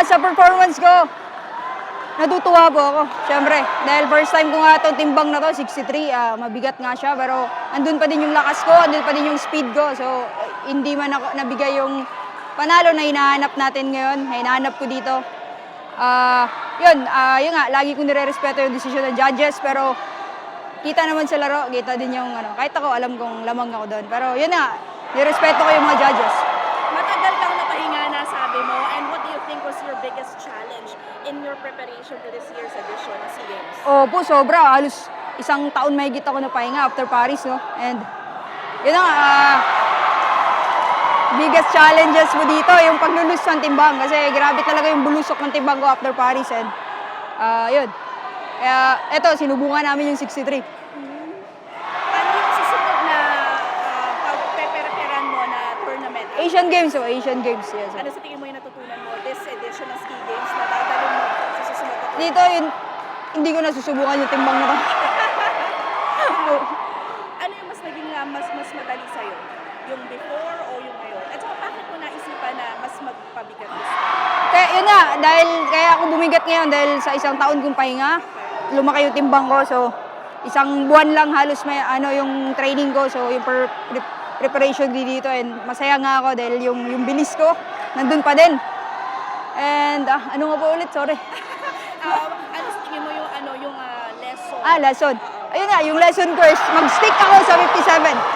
Sa performance ko, natutuwa po ako, syempre. Dahil first time ko nga itong timbang na to, 63, mabigat nga siya. Pero andun pa din yung lakas ko, andun pa din yung speed ko. So, hindi man ako nabigay yung panalo na hinahanap natin ngayon, na hinahanap ko dito. Yun nga, lagi kong nire-respeto yung desisyon ng judges. Pero kita naman sa laro, kita din yung kahit ako alam kong lamang ako doon. Pero yun nga, nirespeto ko yung mga judges. Matagal kang napahinga na, sabi mo, and what do you think was your biggest challenge in your preparation to this year's edition of SEA Games? Opo, sobra. Halos isang taon mahigit ako napahinga after Paris, no? And yun nga, biggest challenges mo dito, yung paglulus ng timbang. Kasi grabe talaga yung bulusok ng timbang ko after Paris. And yun. Kaya eto, sinubukan namin yung 63. Ano yung susunod na pagpeperan mo na tournament? Asian Games, Asian Games. Yes. Ano sa tingin mo yung natutunan mo this edition of SEA Games na dadalhin mo sa susunod na tournament? Dito, hindi ko nasusubukan yung timbang na to. Ano yung mas naging mas madali sa'yo? Yung before o yung ngayon? At saka bakit mo naisipan na mas magpabigat gusto? Kaya yun nga, kaya ako bumigat ngayon dahil sa isang taon kong pahinga, lumaki yung timbang ko. So, isang buwan lang halos may yung training ko. So, yung preparation dito. And masaya nga ako dahil yung bilis ko, nandun pa din. And ano nga po ulit? Sorry. Ano sa tingin mo yung lesson? Lesson. Ayun nga, yung lesson ko is mag-stick ako sa 57.